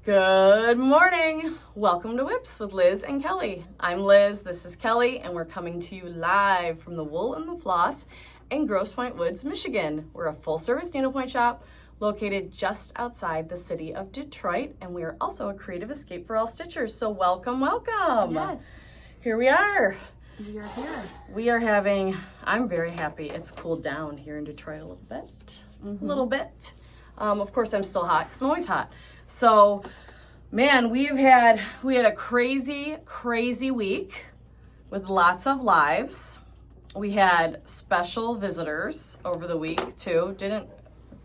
Good morning. Welcome to Whips with Liz and Kelly. I'm Liz, this is Kelly, and we're coming to you live from the Wool and the Floss in Grosse Pointe Woods, Michigan. We're a full-service needlepoint shop located just outside the city of Detroit, and we are also a creative escape for all stitchers. So welcome. Yes. Here we are. We are here. We are having, I'm very happy. It's cooled down here in Detroit a little bit. A little bit. Of course, I'm still hot because I'm always hot. So, man, we had a crazy week with lots of lives. We had special visitors over the week too. Yeah,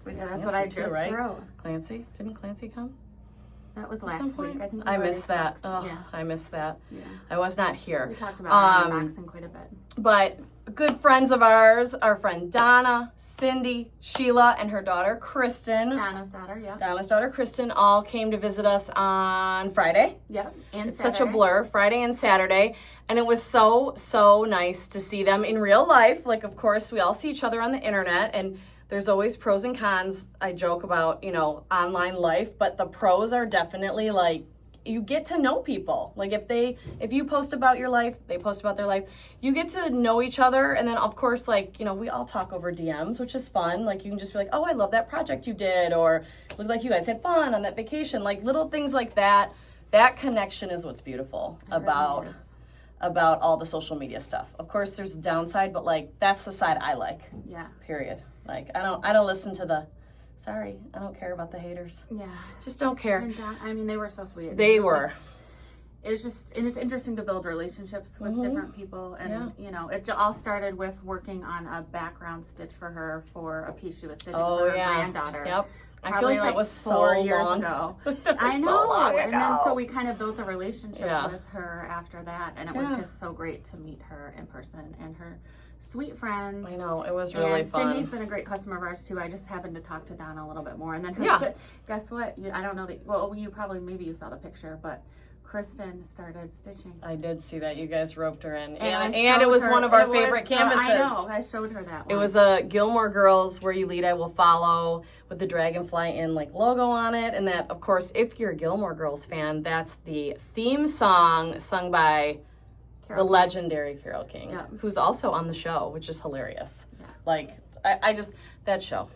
that's what I just wrote. Clancy? Didn't Clancy come? That was last week. I think I missed that. Oh, yeah. I missed that. Yeah. I was not here. We talked about unboxing quite a bit. But good friends of ours, our friend Donna, Cindy, Sheila, and her daughter Kristen. Donna's daughter, yeah. Donna's daughter Kristen all came to visit us on Friday. Yep. And it's Saturday. such a blur, Friday and Saturday. And it was so nice to see them in real life. Like, of course, we all see each other on the internet, and there's always pros and cons. I joke about, online life, but the pros are definitely like, you get to know people. Like if you post about your life, they post about their life. You get to know each other. And then of course, we all talk over DMs, which is fun. Like you can just be like, oh, I love that project you did. Or look like you guys had fun on that vacation. Like little things like that. That connection is what's beautiful about all the social media stuff. Of course, there's a downside, but that's the side I like. Yeah. Period. I don't listen to the, sorry, I don't care about the haters. Yeah. Just don't care. And they were so sweet. They were. And it's interesting to build relationships with different people. And, it all started with working on a background stitch for her for a piece she was stitching for her granddaughter. Yep. I feel like that was so 4 years long ago. I know. So long ago. And then so we kind of built a relationship with her after that. And it was just so great to meet her in person and her sweet friends. I know, it was really fun. Cindy's been a great customer of ours too. I just happened to talk to Donna a little bit more. And then guess what? I don't know maybe you saw the picture, but Kristen started stitching. I did see that. You guys roped her in. And it was one of our favorite canvases. I know. I showed her that one. It was a Gilmore Girls Where You Lead I Will Follow with the Dragonfly Inn logo on it. And that, of course, if you're a Gilmore Girls fan, that's the theme song sung by the legendary Carole King, who's also on the show, which is hilarious. Yeah. That show.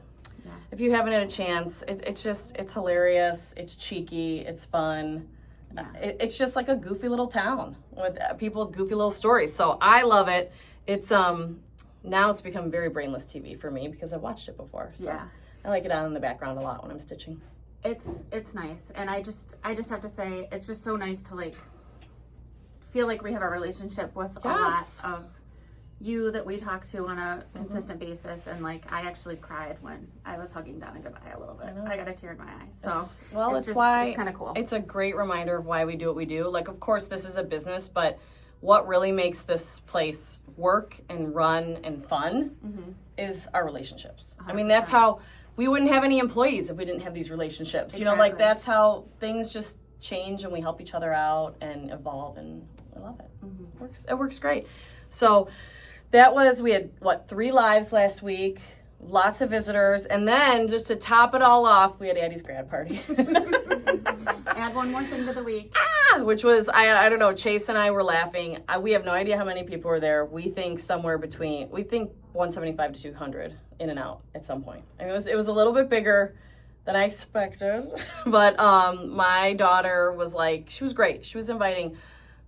Yeah. If you haven't had a chance, it's hilarious. It's cheeky. It's fun. Yeah. It's just like a goofy little town with people with goofy little stories. So I love it. It's now it's become very brainless TV for me because I've watched it before. So I like it on in the background a lot when I'm stitching. It's nice, and I just have to say it's just so nice to feel like we have a relationship with a lot of you that we talk to on a consistent basis. And I actually cried when I was hugging Donna goodbye a little bit. I got a tear in my eye. So it's kind of cool. It's a great reminder of why we do what we do. Of course this is a business, but what really makes this place work and run and fun is our relationships. 100%. I mean, that's how we wouldn't have any employees if we didn't have these relationships. Exactly. That's how things just change and we help each other out and evolve, and I love it. It works great. So we had 3 lives last week, lots of visitors, and then just to top it all off, we had Addie's grad party. Add one more thing to the week. Which was, I don't know, Chase and I were laughing. We have no idea how many people were there. We think 175 to 200 in and out at some point. I mean, it was a little bit bigger than I expected, but my daughter was she was great. She was inviting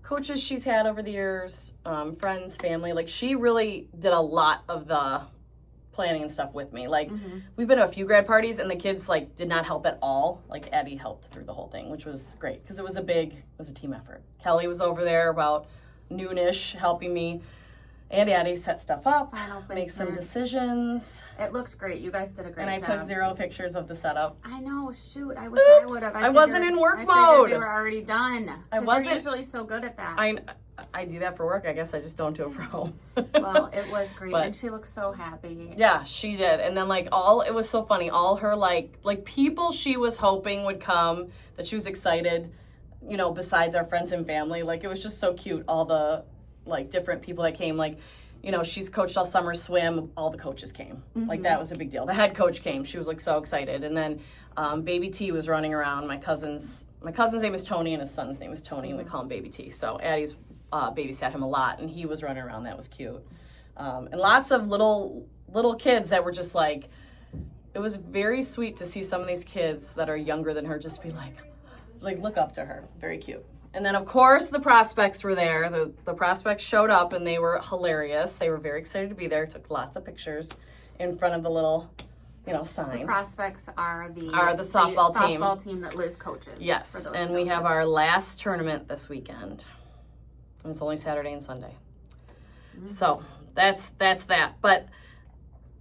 coaches she's had over the years, friends, family. She really did a lot of the planning and stuff with me. We've been to a few grad parties and the kids did not help at all. Addie helped through the whole thing, which was great because it was a team effort. Kelly was over there about noonish helping me and Addie set stuff up, make some decisions. It looked great. You guys did a great job. And I took 0 pictures of the setup. I know. Shoot, I wish I would have. I wasn't in work mode. They were already done. I wasn't. You're usually so good at that. I do that for work. I guess I just don't do it for home. Well, it was great, and she looked so happy. Yeah, she did. And then it was so funny. All her people she was hoping would come, that she was excited, besides our friends and family. It was just so cute. All the different people that came. She's coached all summer swim. All the coaches came. That was a big deal. The head coach came. She was so excited. And then Baby T was running around. My cousin's my cousin's name is Tony and his son's name is Tony, and we call him Baby T. So Addie's babysat him a lot, and he was running around. That was cute. And lots of little kids that were just like, it was very sweet to see some of these kids that are younger than her just be like look up to her. Very cute. And then, of course, the prospects were there. The prospects showed up, and they were hilarious. They were very excited to be there. Took lots of pictures in front of the little, sign. The prospects are the softball team. Softball team that Liz coaches. Yes, and we have our last tournament this weekend. And it's only Saturday and Sunday. Mm-hmm. So that's that. But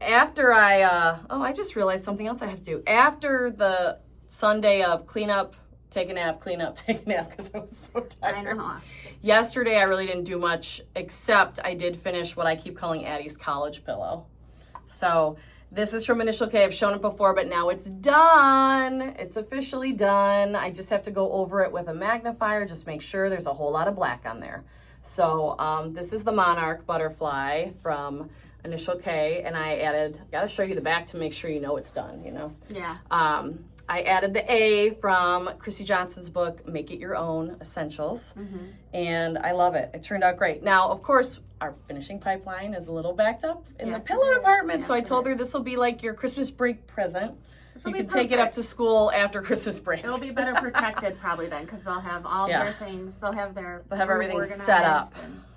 after I just realized something else I have to do. After the Sunday of cleanup, take a nap, because I was so tired. I know. Yesterday, I really didn't do much, except I did finish what I keep calling Addie's college pillow. So this is from Initial K. I've shown it before, but now it's done. It's officially done. I just have to go over it with a magnifier, just make sure there's a whole lot of black on there. So this is the Monarch butterfly from Initial K, and I gotta show you the back to make sure you know it's done, Yeah. I added the A from Chrissy Johnson's book, Make It Your Own Essentials, and I love it. It turned out great. Now, of course, our finishing pipeline is a little backed up in the pillow department, so I told her this will be like your Christmas break present. You can take it up to school after Christmas break. It'll be better protected probably then, because they'll have all their things. They'll have everything set up.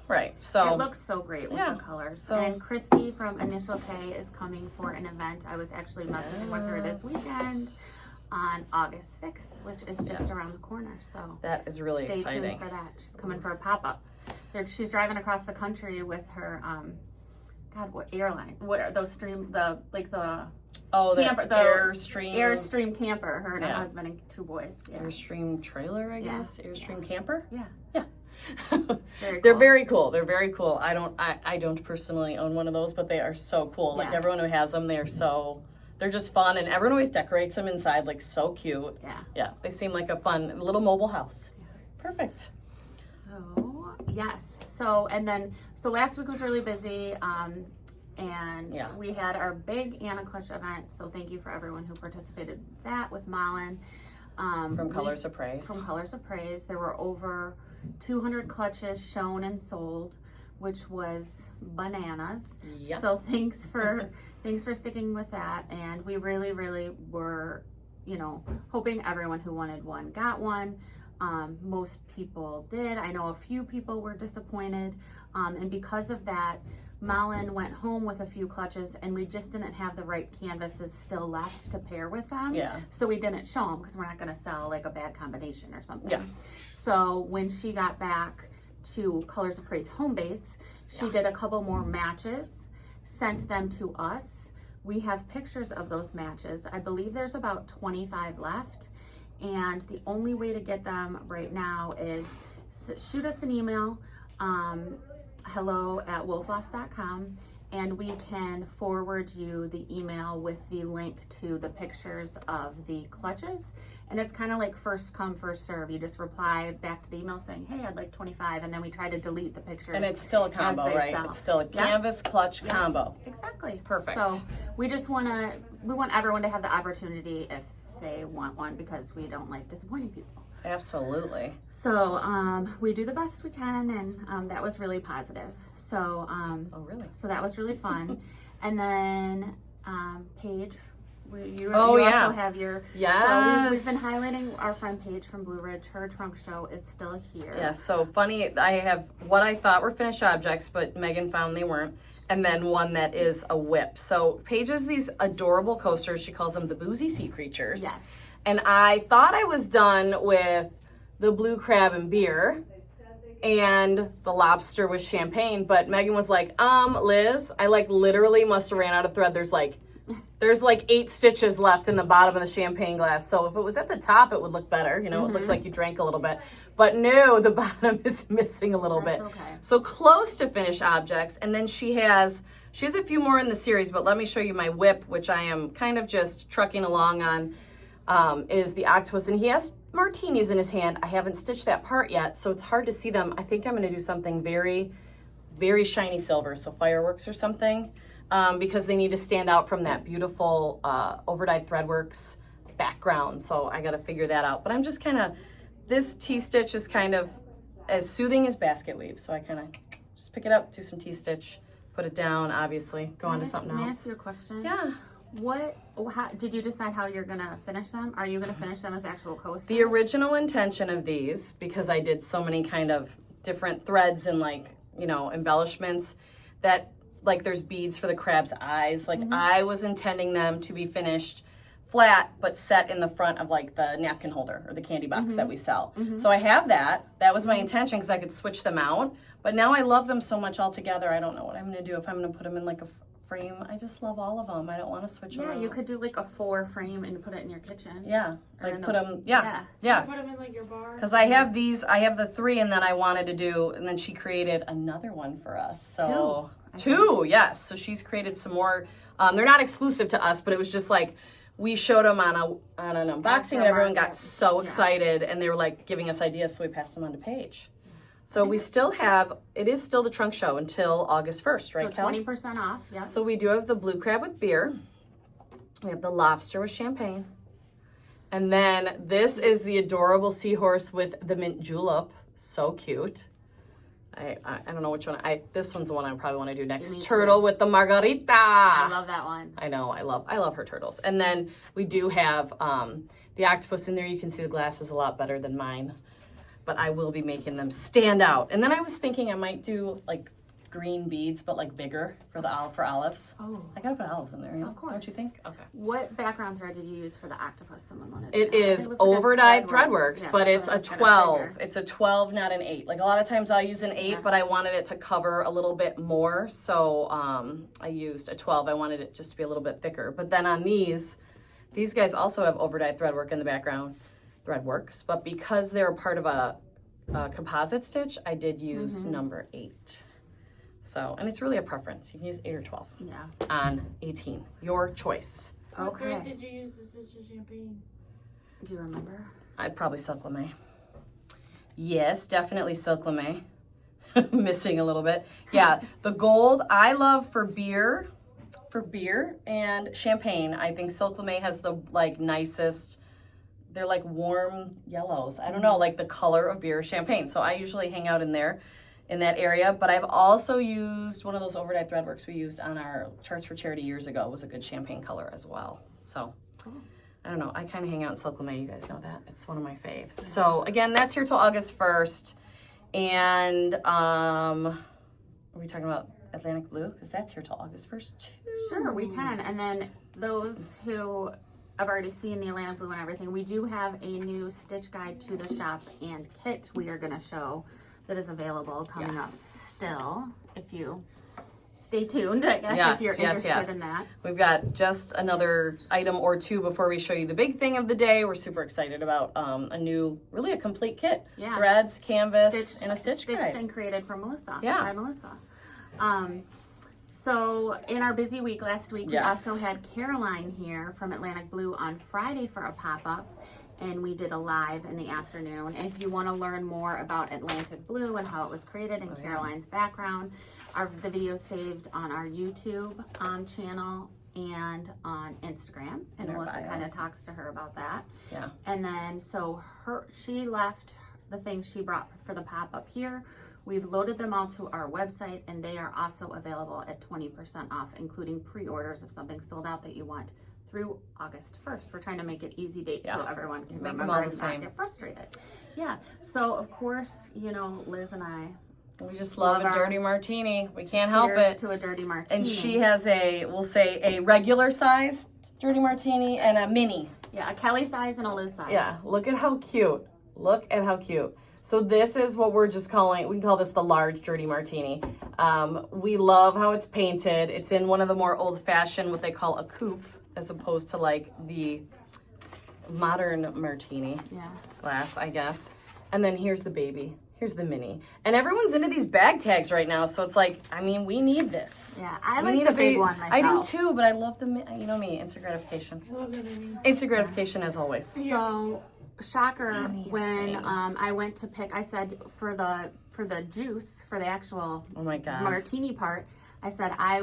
Right. So it looks so great with the colors. And Christy from Initial K is coming for an event. I was actually messaging with her this weekend on August 6th, which is just around the corner. So that is really exciting. Stay tuned for that. She's coming for a pop-up. She's driving across the country with her what airline? What are those camper, the Airstream camper, her and her husband and 2 boys. Yeah. Airstream trailer, I guess. Airstream camper? Yeah. They're very cool. They're very cool. I don't personally own one of those, but they are so cool. Like everyone who has them, they're just fun, and everyone always decorates them inside, like so cute. Yeah. They seem like a fun little mobile house. Perfect. So yes. So last week was really busy. And we had our big Anna Clutch event. So thank you for everyone who participated in that with Malin. From Colors of Praise. From Colors of Praise. There were over 200 clutches shown and sold, which was bananas. Yep. So thanks for sticking with that. And we really, really were, hoping everyone who wanted one got one. Most people did. I know a few people were disappointed. And because of that, Malin went home with a few clutches, and we just didn't have the right canvases still left to pair with them. Yeah. So we didn't show them because we're not going to sell like a bad combination or something. Yeah. So when she got back to Colors of Praise home base, she did a couple more matches, sent them to us. We have pictures of those matches. I believe there's about 25 left. And the only way to get them right now is shoot us an email, hello@wolfloss.com, and we can forward you the email with the link to the pictures of the clutches. And it's kind of like first come, first serve. You just reply back to the email saying, hey, I'd like 25, and then we try to delete the pictures. And it's still a combo, right? Sell. It's still a canvas clutch combo. Exactly. Perfect. So we just want everyone to have the opportunity if they want one, because we don't like disappointing people. Absolutely. So we do the best we can, and that was really positive. So really? So that was really fun. And then Paige, you also have your So we've been highlighting our friend Paige from Blue Ridge. Her trunk show is still here. Yeah. So funny. I have what I thought were finished objects, but Megan found they weren't. And then one that is a whip. So Paige has these adorable coasters. She calls them the Boozy sea creatures. Yes. And I thought I was done with the blue crab and beer and the lobster with champagne, but Megan was like, Liz, I literally must have ran out of thread. There's 8 stitches left in the bottom of the champagne glass. So if it was at the top, it would look better. It looked like you drank a little bit. But no, the bottom is missing a little bit. Okay. So close to finished objects. And then she has a few more in the series, but let me show you my whip, which I am kind of just trucking along on. Is the octopus, and he has martinis in his hand. I haven't stitched that part yet, so it's hard to see them. I think I'm going to do something very, very shiny silver, so fireworks or something, because they need to stand out from that beautiful overdyed threadworks background, so I got to figure that out. But I'm just kind of this T-stitch is kind of as soothing as basket weave. So I kind of just pick it up, do some T-stitch, put it down, obviously, go on to something else. Can I ask you a question? Yeah. How did you decide how you're gonna finish them? Are you gonna finish them as actual coasters? The original intention of these, because I did so many kind of different threads and like, you know, embellishments that like there's beads for the crab's eyes. Like I was intending them to be finished flat, but set in the front of like the napkin holder or the candy box that we sell. So I have that. That was my intention because I could switch them out. But now I love them so much all together. I don't know what I'm going to do if I'm going to put them in like a frame. I just love all of them. I don't want to switch them out. Yeah, you could do like a 4 frame and put it in your kitchen. Yeah, like put them, You put them in like your bar. Because I have these, I have the 3 and then I wanted to do, and then she created another one for us. So 2, yes. So she's created some more. They're not exclusive to us, but it was just like, we showed them on an unboxing and everyone got so excited and they were like giving us ideas, so we passed them on to Paige. So we still have, it is still the trunk show until August 1st, right, So 20% off, yeah. So we do have the blue crab with beer. We have the lobster with champagne. And then this is the adorable seahorse with the mint julep. So cute. I don't know which one. This one's the one I probably want to do next. Turtle with the margarita. I love that one. I know. I love her turtles. And then we do have the octopus in there. You can see the glass is a lot better than mine. But I will be making them stand out. And then I was thinking I might do like green beads, but like bigger for olives. Oh, I gotta put olives in there. of course. Don't you think? Okay. What background thread did you use for the octopus? Someone wanted to It know. is looks like a overdyed threadworks, Yeah, but it's so a it's got 12. bigger. It's a 12, not an 8. Like a lot of times I'll use an 8, but I wanted it to cover a little bit more, so I used a 12. I wanted it just to be a little bit thicker. But then on these guys also have overdyed threadwork in the background, threadworks, but because they're a part of a composite stitch, I did use number 8. So, and it's really a preference. You can use 8 or 12 on 18. Your choice. What thread did you use to stitch the champagne? Do you remember? I'd probably silk lame. Yes, definitely silk lame. Missing a little bit. Yeah, the gold I love for beer and champagne. I think silk lame has the like nicest. They're like warm yellows. I don't know, like the color of beer or champagne. So I usually hang out in there, in that area. But I've also used one of those overdyed threadworks we used on our Charts for Charity years ago. It was a good champagne color as well. So I don't know. I kind of hang out in silk lame. You guys know that. It's one of my faves. Yeah. So again, that's here till August 1st. And are we talking about Atlantic Blue? Because that's here till August 1st too. Sure, we can. And then those who I've already seen the Atlantic Blue and everything, we do have a new stitch guide to the shop and kit we are going to show that is available coming up still, if you stay tuned, I guess, if you're interested in that. We've got just another item or two before we show you the big thing of the day. We're super excited about a complete kit. Yeah. Threads, canvas, and a stitch guide. Stitched and created for Melissa. Yeah. By Melissa. So in our busy week last week, we also had Caroline here from Atlantic Blue on Friday for a pop-up, and we did a live in the afternoon. And if you want to learn more about Atlantic Blue and how it was created and Caroline's background, the video saved on our YouTube channel and on Instagram, and Melissa kind of talks to her about that. Yeah. And then so she left the things she brought for the pop-up here. We've loaded them all to our website, and they are also available at 20% off, including pre-orders if something's sold out that you want through August 1st. We're trying to make it easy dates so everyone can remember and not get frustrated. Yeah. So, of course, Liz and I, we just love a dirty martini. We can't help it. Cheers to a dirty martini. And she has a regular size dirty martini and a mini. Yeah, a Kelly size and a Liz size. Yeah, look at how cute. Look at how cute. So this is what we're just calling, we can call this the large dirty martini. We love how it's painted. It's in one of the more old-fashioned, what they call a coupe, as opposed to like the modern martini glass, I guess. And then here's the baby. Here's the mini. And everyone's into these bag tags right now, so it's like, we need this. Yeah, I like the big one myself. I do too, but I love the, you know me, instant gratification. I love the mini. Instant gratification as always. So, shocker, when I went to pick, I said for the juice, for the actual martini part, I said I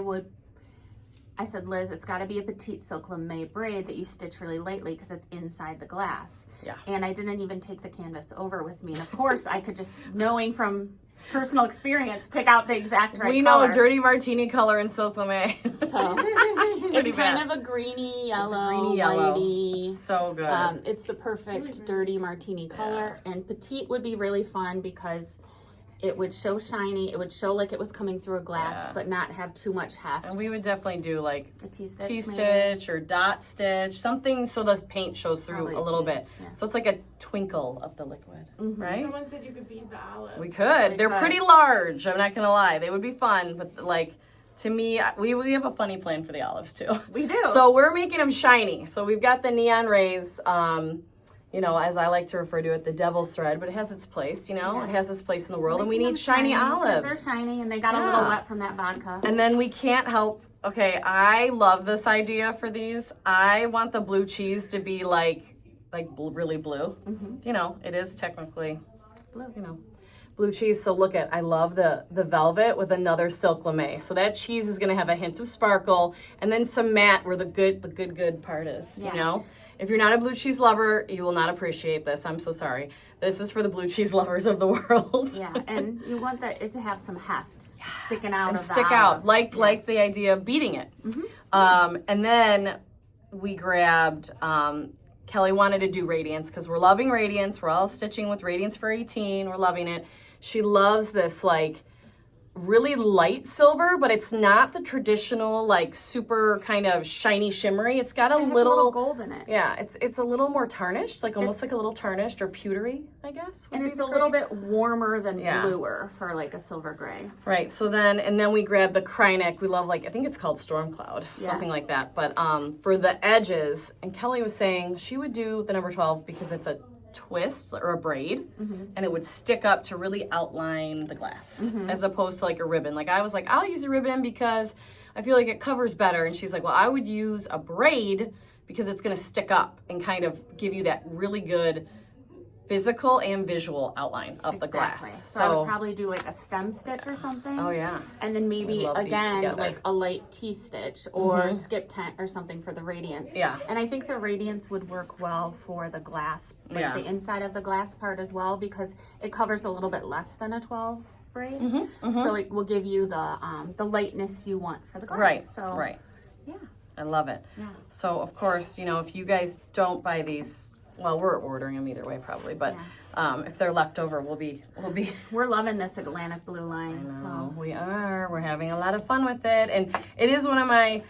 I said, Liz, it's got to be a petite silk lame braid that you stitch really lightly because it's inside the glass. Yeah. And I didn't even take the canvas over with me. And of course, I could just, knowing from personal experience, pick out the exact right We know color. dirty martini color in silk lame. So it's kind of a greeny yellow, whitey. It's so good. It's the perfect dirty martini color. And petite would be really fun because it would show shiny. It would show like it was coming through a glass, but not have too much heft. And we would definitely do like a T-stitch, T-stitch or dot stitch, something so the paint shows through Probably a little T, bit. yeah. So it's like a twinkle of the liquid, right? Someone said you could bead the olives. We could. They're pretty large. I'm not gonna lie. They would be fun, but like to me, we have a funny plan for the olives too. We do. So we're making them shiny. So we've got the neon rays. You know, as I like to refer to it, the devil's thread, but it has its place, you know? Yeah. It has its place in the world, and we Making need them shiny olives. They're shiny, and they got a little wet from that vodka. And then we can't help, okay, I love this idea for these. I want the blue cheese to be like really blue. Mm-hmm. You know, it is technically Blue. you know, blue cheese. So look at, I love the velvet with another silk lame. So that cheese is gonna have a hint of sparkle, and then some matte where the good part is, Yeah. you know? If you're not a blue cheese lover, you will not appreciate this. I'm so sorry. This is for the blue cheese lovers of the world. Yeah, and you want it to have some heft sticking out And of stick the out, olive. like the idea of beating it. And then we grabbed, Kelly wanted to do radiance because we're loving radiance. We're all stitching with radiance for 18. We're loving it. She loves this like really light silver, but it's not the traditional like super kind of shiny shimmery. It's got a It has little gold in it. Yeah, it's a little more tarnished, like almost like a little tarnished or pewtery, I guess. And it's a little bit warmer than Yeah. bluer for like a silver gray. Right. So then we grab the Krynic. We love like I think it's called Storm Cloud, something like that. But for the edges, and Kelly was saying she would do the number 12 because it's a twist or a braid, and it would stick up to really outline the glass as opposed to like a ribbon. Like I was like, I'll use a ribbon because I feel like it covers better. And she's like, well, I would use a braid because it's going to stick up and kind of give you that really good physical and visual outline of the glass. So I would probably do like a stem stitch or something. Oh yeah. And then maybe love these again together. like a light T-stitch or skip tent or something for the radiance. Yeah. And I think the radiance would work well for the glass, like Yeah. the inside of the glass part as well, because it covers a little bit less than a 12 braid. So it will give you the lightness you want for the glass. Right. So Right. yeah. I love it. Yeah. So of course, you know, if you guys don't buy these, well, we're ordering them either way probably, but if they're left over, we'll be. We're loving this Atlantic blue line. So We are. We're having a lot of fun with it, and it is one of my.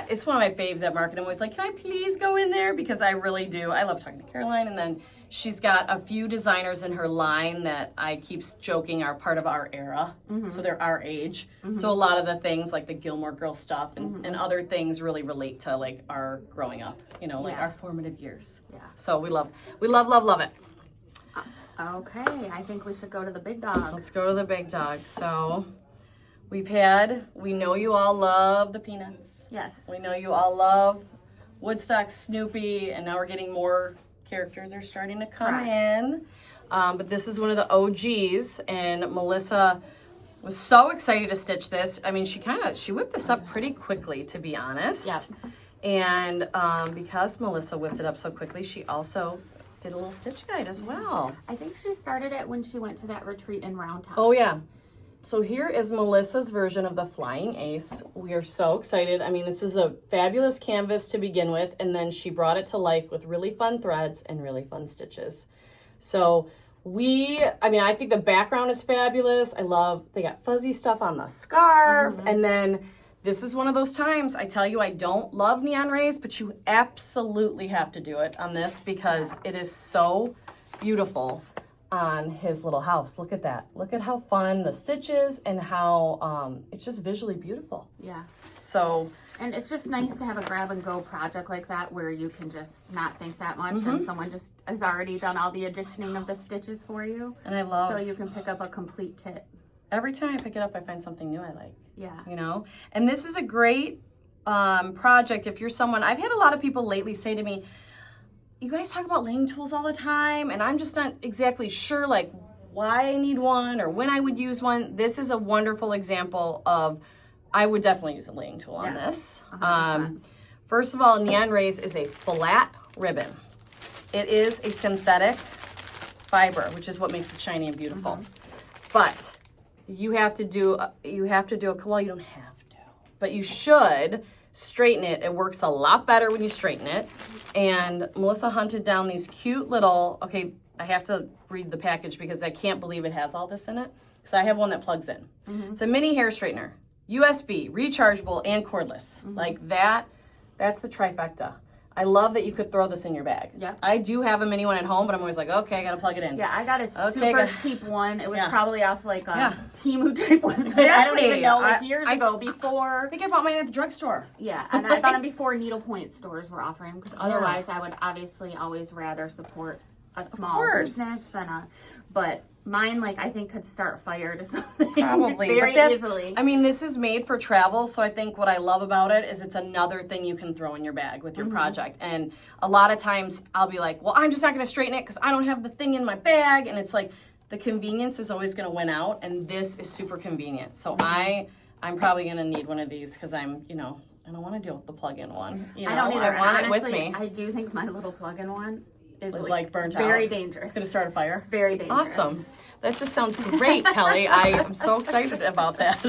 It's one of my faves at market. I'm always like, can I please go in there? Because I really do. I love talking to Caroline, and then she's got a few designers in her line that I keep joking are part of our era. So they're our age. So a lot of the things like the Gilmore Girls stuff and other things really relate to like our growing up, you know, like our formative years. Yeah. So we love it. okay, I think we should go to the big dog. Let's go to the big dog. So we know you all love the Peanuts. Yes. We know you all love Woodstock, Snoopy, and now we're getting more characters are starting to come in. But this is one of the OGs, and Melissa was so excited to stitch this. I mean, she whipped this up pretty quickly, to be honest. Yep. And because Melissa whipped it up so quickly, she also did a little stitch guide as well. I think she started it when she went to that retreat in Round Top. Oh, yeah. So here is Melissa's version of the Flying Ace. We are so excited. I mean, this is a fabulous canvas to begin with, and then she brought it to life with really fun threads and really fun stitches. So I think the background is fabulous. They got fuzzy stuff on the scarf, and then this is one of those times, I tell you, I don't love neon rays, but you absolutely have to do it on this because it is so beautiful on his little house. Look at that. Look at how fun the stitch is and how it's just visually beautiful. Yeah. So, and it's just nice to have a grab and go project like that where you can just not think that much and someone just has already done all the additioning of the stitches for you. And I love so you can pick up a complete kit. Every time I pick it up, I find something new I like. Yeah. You know? And this is a great project if you're someone, I've had a lot of people lately say to me, you guys talk about laying tools all the time, and I'm just not exactly sure like why I need one or when I would use one. This is a wonderful example of I would definitely use a laying tool on Yes, this. 100%. First of all, Neon Rays is a flat ribbon. It is a synthetic fiber, which is what makes it shiny and beautiful. But you have to do well, you don't have to, but you should straighten it. It works a lot better when you straighten it. And Melissa hunted down these cute little, okay, I have to read the package because I can't believe it has all this in it. Because I have one that plugs in. It's a mini hair straightener, USB, rechargeable, and cordless. Like that's the trifecta. I love that you could throw this in your bag. Yeah. I do have a mini one at home, but I'm always like, okay, I gotta plug it in. Yeah, I got a super cheap one. It was probably off like a Temu type website. Exactly. I don't even know, like years ago, before. I think I bought mine at the drugstore. Yeah, and I bought them before Needlepoint stores were offering them, because otherwise I would obviously always rather support a small business than a. But mine, like, I think could start fires or something. Probably. Very easily. I mean, this is made for travel, so I think what I love about it is it's another thing you can throw in your bag with your project. And a lot of times I'll be like, well, I'm just not going to straighten it because I don't have the thing in my bag. And it's like the convenience is always going to win out, and this is super convenient. So I'm probably going to need one of these because I'm, I don't want to deal with the plug-in one. I don't either. I want honestly, it with me. I do think my little plug-in one is like burnt out. Very dangerous. It's going to start a fire. It's very dangerous. Awesome. That just sounds great, Kelly. I am so excited about that.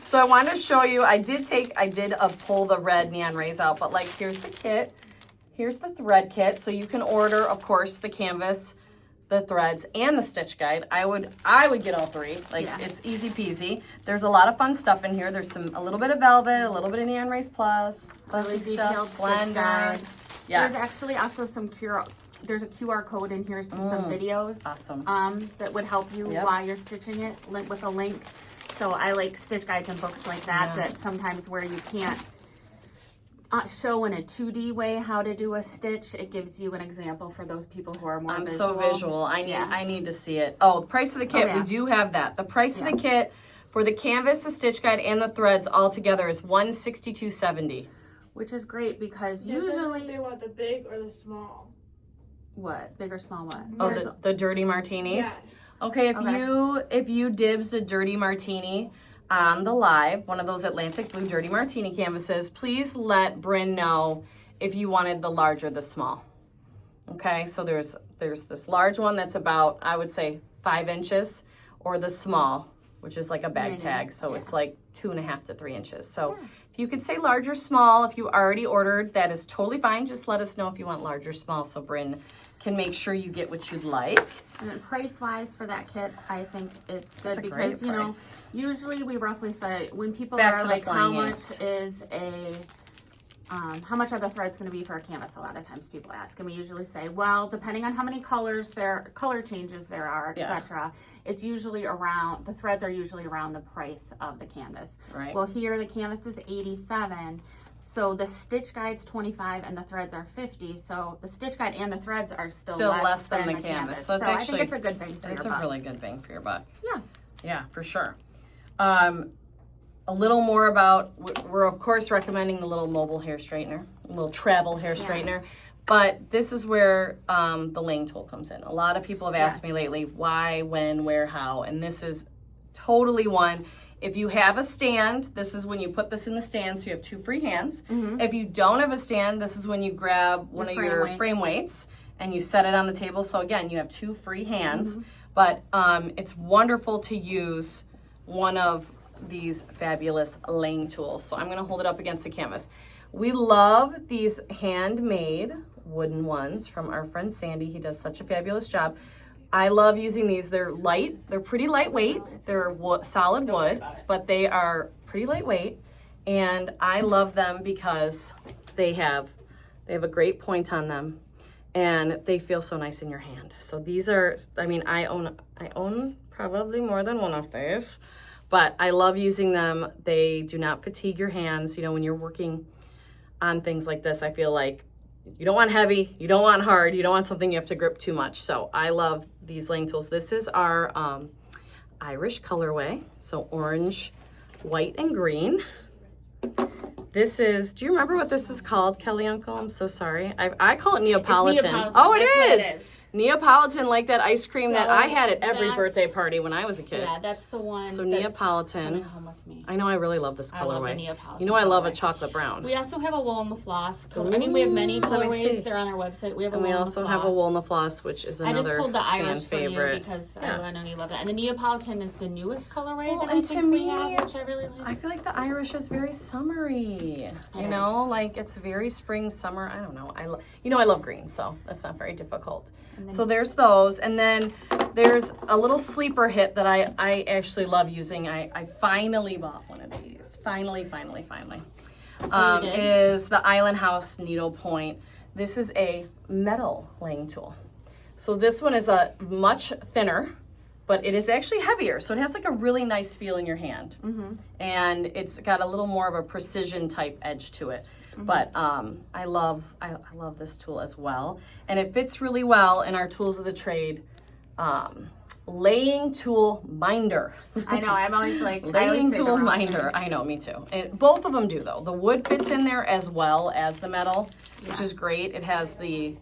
So I want to show you, I did pull the red Neon Rays out, but like here's the kit. Here's the thread kit. So you can order, of course, the canvas, the threads, and the stitch guide. I would get all three. It's easy peasy. There's a lot of fun stuff in here. There's a little bit of velvet, a little bit of Neon Rays Plus, really detailed stitch guide. Yes. There's actually also there's a QR code in here to some videos. Awesome. That would help you while you're stitching it, with a link. So I like stitch guides and books like that, that sometimes where you can't show in a 2D way how to do a stitch, it gives you an example for those people who are more visual. I'm so visual. I need to see it. Oh, the price of the kit, we do have that. The price of the kit for the canvas, the stitch guide, and the threads all together is $162.70. Which is great, because usually they want the big or the small. What? Big or small one? Oh, the dirty martinis? Yes. Okay, if you dibs a dirty martini on the live, one of those Atlantic Blue dirty martini canvases, please let Bryn know if you wanted the large or the small. Okay, so there's this large one that's about, I would say, 5 inches, or the small, which is like a bag tag, so it's like 2.5 to 3 inches. So if you could say large or small, if you already ordered, that is totally fine. Just let us know if you want large or small, so Bryn can make sure you get what you'd like. And then price-wise for that kit, I think it's good, That's a because, great price. Usually we roughly say, when people Back are to the like, flying eights. how much are the threads going to be for a canvas? A lot of times people ask, and we usually say, well, depending on how many color changes there are, etc. It's usually around, the threads are usually around the price of the canvas. Right. Well, here the canvas is $87. So the stitch guide's $25 and the threads are $50. So the stitch guide and the threads are still less than the canvas. So, I think it's a good bang for your buck. It's a really good bang for your buck. Yeah. Yeah, for sure. A little more about, we're of course recommending the little mobile hair straightener, a little travel hair straightener. But this is where the laying tool comes in. A lot of people have asked me lately, why, when, where, how, and this is totally one. If you have a stand, this is when you put this in the stand, so you have 2 free hands. If you don't have a stand, this is when you grab one of your frame weights and you set it on the table. So again, you have 2 free hands, but it's wonderful to use one of these fabulous laying tools. So I'm gonna hold it up against the canvas. We love these handmade wooden ones from our friend Sandy. He does such a fabulous job. I love using these. They're light. They're pretty lightweight. They're solid wood, but they are pretty lightweight. And I love them because they have a great point on them, and they feel so nice in your hand. So these are, I own probably more than one of these, but I love using them. They do not fatigue your hands. When you're working on things like this, I feel like you don't want heavy, you don't want hard, you don't want something you have to grip too much. So I love these laying tools. This is our Irish colorway, so orange, white, and green. This is, do you remember what this is called, Kelly Uncle? I'm so sorry. I call it Neapolitan. Neapolitan. Oh, it That's is. what it is. Neapolitan, like that ice cream that So I had at every that's- birthday party when I was a kid. Yeah, that's the one. So that's Neapolitan. coming home with me. I know I really love this I love the colorway. Neapolitan You know I love a colorway. chocolate brown. We also have a wool in the floss color. I mean, we have many Ooh, let me see. colorways. They're on our website. We have a And wool we in the also have a floss. wool in the floss, which is I another just pulled the fan Irish for favorite. you because Yeah. I know you love that. And the Neapolitan is the newest colorway Well, that I and think to we me, have, which I really like. I feel like the Irish is very summery. You know, like it's very spring, summer. I don't know. I love green, so that's not very difficult. So there's those, and then there's a little sleeper hit that I actually love using. I finally bought one of these. Finally. Is the Island House Needlepoint. This is a metal laying tool. So this one is a much thinner, but it is actually heavier. So it has like a really nice feel in your hand. And it's got a little more of a precision type edge to it. But I love this tool as well. And it fits really well in our tools of the trade laying tool minder. I know. I'm always like Laying tool minder. I know, me too. And both of them do though. The wood fits in there as well as the metal, which is great. It has the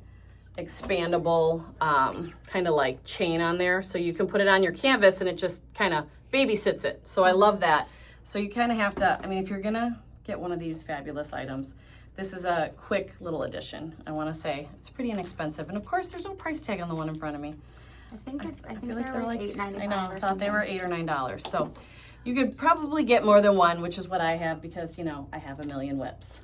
expandable kind of like chain on there, so you can put it on your canvas and it just kind of babysits it. So I love that. So you kind of have to, I mean, if you're gonna get one of these fabulous items, this is a quick little addition. I want to say it's pretty inexpensive, and of course there's no price tag on the one in front of me. I think feel they're like $8.95. I know, I or thought they something. were $8 or $9. So you could probably get more than one, which is what I have because, you know, I have a million whips.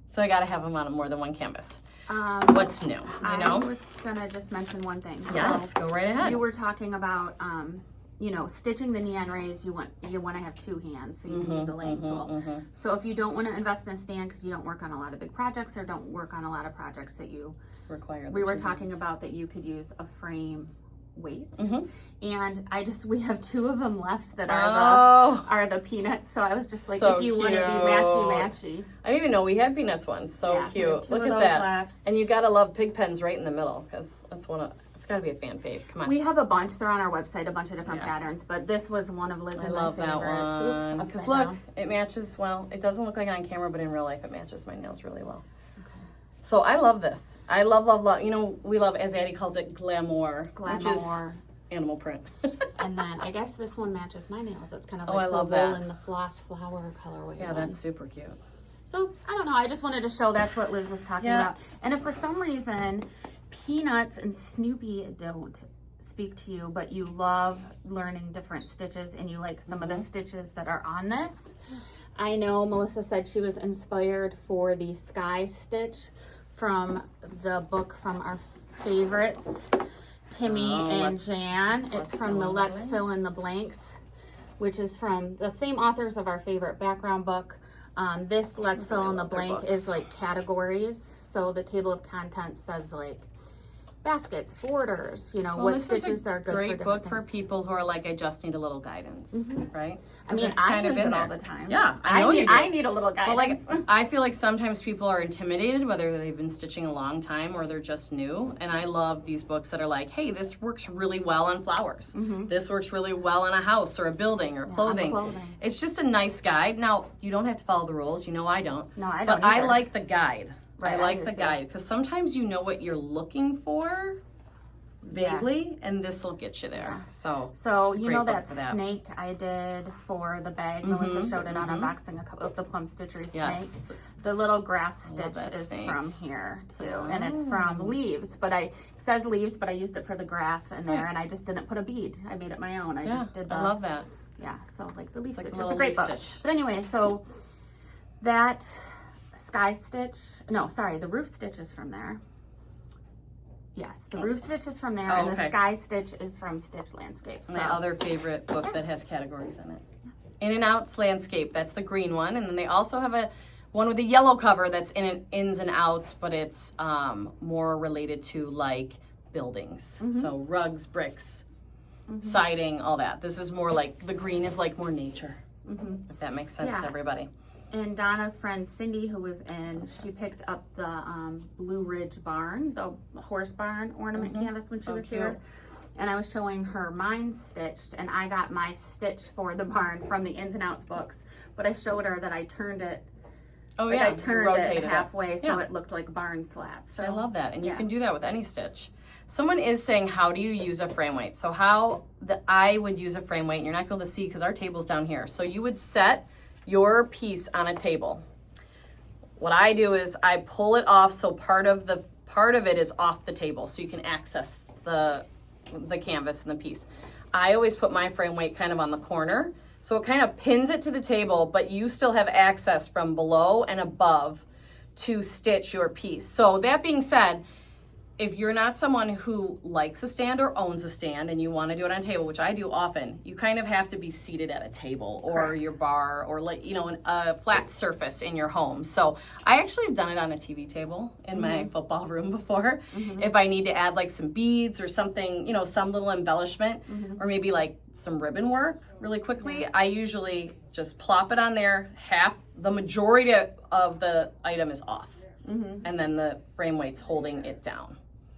So I got to have them on more than one canvas. What's new, you know? I was gonna just mention one thing. Yes, So go right ahead. you were talking about stitching the neon rays. You want to have two hands so you can use a laying tool. So if you don't want to invest in a stand because you don't work on a lot of big projects or don't work on a lot of projects that you Require. we were talking about that you could use a frame weight, and we have two of them left that are the peanuts. So I was just like, So if you want to be matchy. I didn't even know we had peanuts ones. So Yeah, we have cute. two Look of at those that. left. And you gotta love pig pens right in the middle because it's got to be a fan fave. Come on. We have a bunch. They're on our website, a bunch of different Yeah. patterns, but this was one of Liz I and love my that favorites. one. Oops, Because upside look, down. it matches, well, it doesn't look like it on camera, but in real life it matches my nails really well. So I love this. I love. You know, we love, as Addie calls it, glamour. Which is animal print. And then I guess this one matches my nails. It's kind of Oh, like I the love wool that. and the floss flower colorway. Yeah, one. that's super cute. So I don't know. I just wanted to show that's what Liz was talking Yeah. about. And if for some reason Peanuts and Snoopy don't speak to you, but you love learning different stitches and you like some of the stitches that are on this, I know Melissa said she was inspired for the sky stitch from the book from our favorites, Timmy and Jan. It's from the Let's Fill in the Blanks, which is from the same authors of our favorite background book. This Let's Fill in the Blank is like categories. So the table of contents says like baskets, borders, what stitches are good for different great book for things. people who are like, I just need a little guidance, right? I mean, I use it all the time. Yeah, I know you do. I need a little guidance. But like, I feel like sometimes people are intimidated, whether they've been stitching a long time or they're just new. And I love these books that are like, hey, this works really well on flowers. This works really well on a house or a building or clothing. It's just a nice guide. Now, you don't have to follow the rules. You know I don't. No, I don't But I either. like the guide. Right, I like do the too. guide because sometimes you know what you're looking for vaguely, and this will get you there. So it's a you great know book that for that. snake I did for the bag? Melissa showed it on unboxing, a couple of the plum stitchery Yes. snake. The little grass I love stitch that is snake. from here too, and it's from leaves. But it says leaves, but I used it for the grass in there, and I just didn't put a bead. I made it my own. I just did the. I love that. Yeah, so like the leaf like stitch. a It's a little great leaf book. stitch. But anyway, so that sky stitch. No, sorry, the roof stitch is from there. Yes, the roof stitch is from there, and the okay. sky stitch is from Stitch Landscapes. My other favorite book that has categories in it. In and Outs Landscape, that's the green one. And then they also have one with a yellow cover that's ins and outs, but it's more related to like buildings. So rugs, bricks, siding, all that. This is more like, the green is like more nature, if that makes sense to everybody. And Donna's friend Cindy, who was in, she picked up the Blue Ridge barn, the horse barn ornament canvas when she was here. And I was showing her mine stitched, and I got my stitch for the barn from the Ins and Outs books. But I showed her that I turned it. Oh I turned rotated it halfway so it looked like barn slats. So I love that. And you can do that with any stitch. Someone is saying, how do you use a frame weight? So I would use a frame weight, and you're not going to see because our table's down here. So you would set your piece on a table. What I do is I pull it off so part of it is off the table so you can access the canvas and the piece. I always put my frame weight kind of on the corner, so it kind of pins it to the table, but you still have access from below and above to stitch your piece. So that being said, if you're not someone who likes a stand or owns a stand and you want to do it on a table, which I do often, you kind of have to be seated at a table or your bar or a flat surface in your home. So I actually have done it on a TV table in my football room before. If I need to add like some beads or something, some little embellishment or maybe like some ribbon work really quickly, I usually just plop it on there. The majority of the item is off. And then the frame weight's holding it down.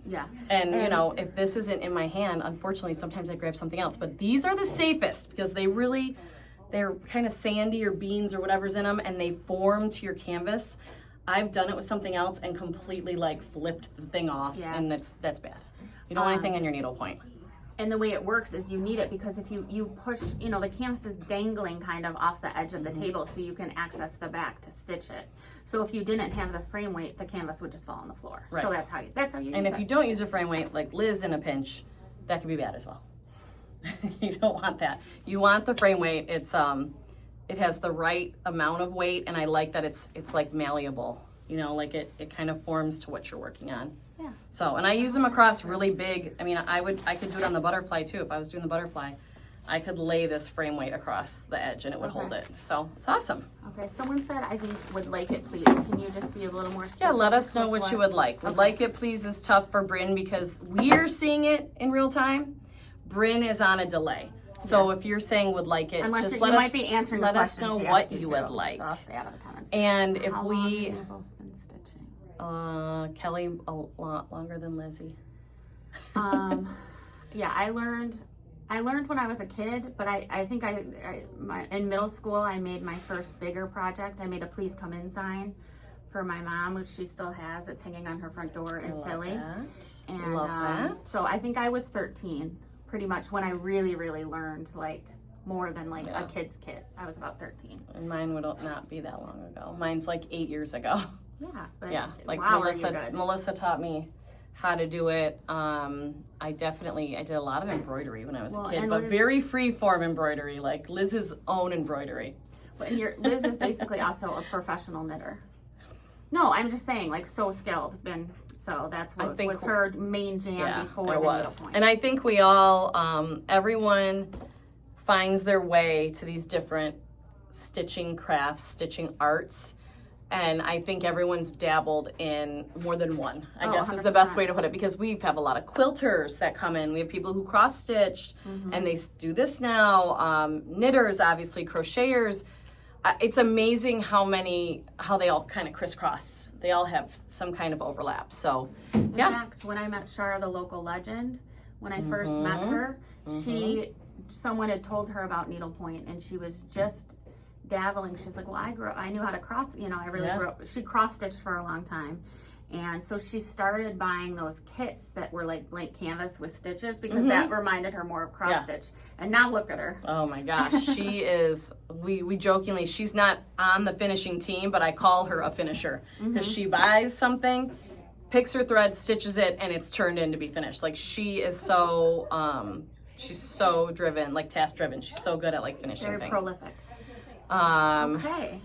Yeah. And if this isn't in my hand, unfortunately, sometimes I grab something else. But these are the safest because they're kind of sandy or beans or whatever's in them, and they form to your canvas. I've done it with something else and completely flipped the thing off, and that's bad. You don't want anything on your needlepoint. And the way it works is you need it because if you push, the canvas is dangling kind of off the edge of the table so you can access the back to stitch it. So if you didn't have the frame weight, the canvas would just fall on the floor. Right. So that's how you use it. And if you don't use a frame weight, like Liz in a pinch, that could be bad as well. You don't want that. You want the frame weight. It has the right amount of weight, and I like that it's like malleable. It kind of forms to what you're working on. Yeah. So, and I use them across really big. I mean, I could do it on the butterfly too. If I was doing the butterfly, I could lay this frame weight across the edge and it would hold it. So it's awesome. Okay. Someone said, I think would like it, please. Can you just be a little more specific? Yeah, let us know what you would like. Would like it, please is tough for Bryn because we're seeing it in real time. Bryn is on a delay. So if you're saying would like it, unless just let us know what you would like. So I'll stay out of the comments. And if How we... long have you both been stitching? Kelly a lot longer than Lizzie. Yeah, I learned when I was a kid, but I think in middle school I made my first bigger project. I made a "Please Come In" sign for my mom, which she still has. It's hanging on her front door in Philly. And love that. So I think I was 13, pretty much when I really, really learned more than a kid's kit. I was about 13. And mine would not be that long ago. Mine's 8 years ago. Yeah, but wow, Melissa taught me how to do it. I did a lot of embroidery when I was a kid, but very free form embroidery, like Liz's own embroidery. And Liz is basically also a professional knitter. No, I'm just saying, so skilled. So that's what was her main jam before it was. Needlepoint. And I think we all, everyone finds their way to these different stitching crafts, stitching arts. And I think everyone's dabbled in more than one, I guess 100%. Is the best way to put it, because we have a lot of quilters that come in. We have people who cross-stitched, and they do this now. Knitters, obviously, crocheters. It's amazing how they all kind of crisscross. They all have some kind of overlap. So, in fact, when I met Shara, the local legend, when I first met her, someone had told her about needlepoint, and she was just dabbling. She's like, well, I knew how to cross, I really grew up. She cross-stitched for a long time. And so she started buying those kits that were blank canvas with stitches because that reminded her more of cross-stitch. And now look at her. Oh my gosh. She is, we jokingly, she's not on the finishing team, but I call her a finisher because she buys something, picks her thread, stitches it, and it's turned in to be finished. She is so, she's so driven, task-driven. She's so good at finishing things. Very prolific. Okay.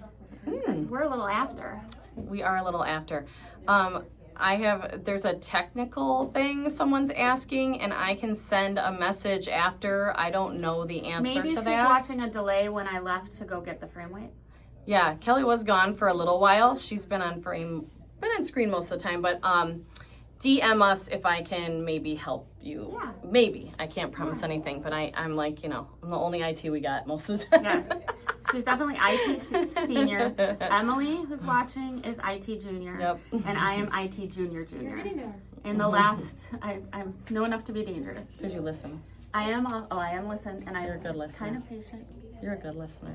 We're a little after. We are a little after. There's a technical thing someone's asking, and I can send a message after. I don't know the answer to that. Maybe she's watching a delay when I left to go get the frame weight. Yeah, Kelly was gone for a little while. She's been on screen most of the time, but DM us if I can maybe help you. Yeah. Maybe. I can't promise anything, but I'm I'm the only IT we got most of the time. Yes. She's definitely IT senior. Emily, who's watching, is IT junior. Yep. And I am IT junior. In the last, I know enough to be dangerous. Because you listen. I am listen, and you're a good listener. Kind of patient. You're a good listener.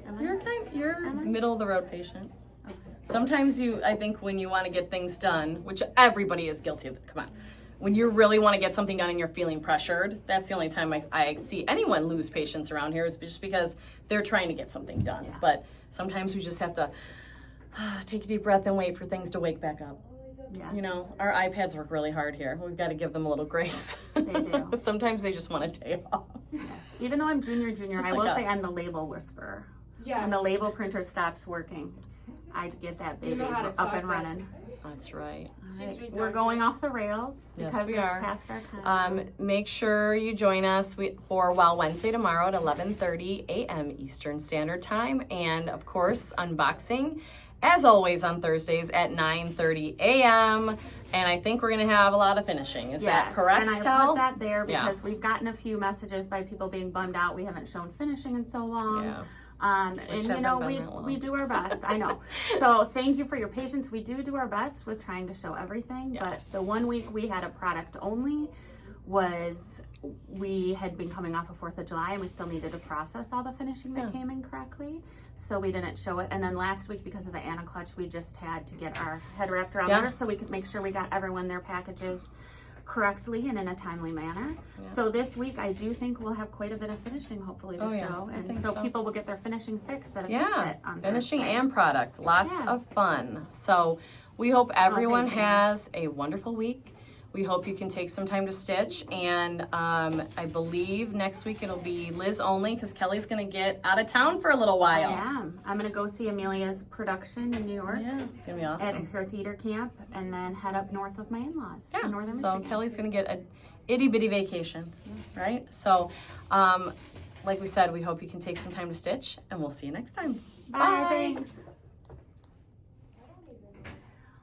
Not really. You're middle of the road patient. Okay. Sometimes I think when you want to get things done, which everybody is guilty of, come on. when you really want to get something done and you're feeling pressured, that's the only time I see anyone lose patience around here, is just because they're trying to get something done. Yeah. But sometimes we just have to take a deep breath and wait for things to wake back up. Yes. You know, our iPads work really hard here. We've got to give them a little grace. They do. Sometimes they just want a day off. Yes. Even though I'm junior, Just I like will us. say I'm the label whisperer. Yes. When the label printer stops working, I'd get that baby know how to up talk and running. That's right. All She's right. been We're going off the rails Yes, because we it's are. past our time. Make sure you join us for Wow Wednesday tomorrow at 11:30 a.m. Eastern Standard Time. And, of course, unboxing, as always, on Thursdays at 9:30 a.m. And I think we're going to have a lot of finishing. Is that correct, and I Cal? put that there Yeah. because we've gotten a few messages by people being bummed out. We haven't shown finishing in so long. Yeah. And you hasn't know, been that long. we do our best. I know. So thank you for your patience. We do our best with trying to show everything. Yes. But the 1 week we had a product only was we had been coming off of 4th of July and we still needed to process all the finishing that came in correctly. So we didn't show it. And then last week, because of the Anna clutch, we just had to get our head wrapped around there so we could make sure we got everyone their packages correctly and in a timely manner. So this week I do think we'll have quite a bit of finishing hopefully to show, I and think so so. people will get their finishing fix that have missed it on finishing Thursday. and product. Lots Yeah. of fun. So we hope everyone thanks, Anna. has a wonderful week. We hope you can take some time to stitch, and I believe next week it'll be Liz only because Kelly's going to get out of town for a little I while. am. I'm gonna go see Amelia's production in New York Yeah, it's going to be at awesome. her theater camp, and then head up north with my in-laws Yeah, in northern so Michigan. Kelly's going to get a itty bitty vacation, right? So, like we said, we hope you can take some time to stitch, and we'll see you next time. Bye. Thanks.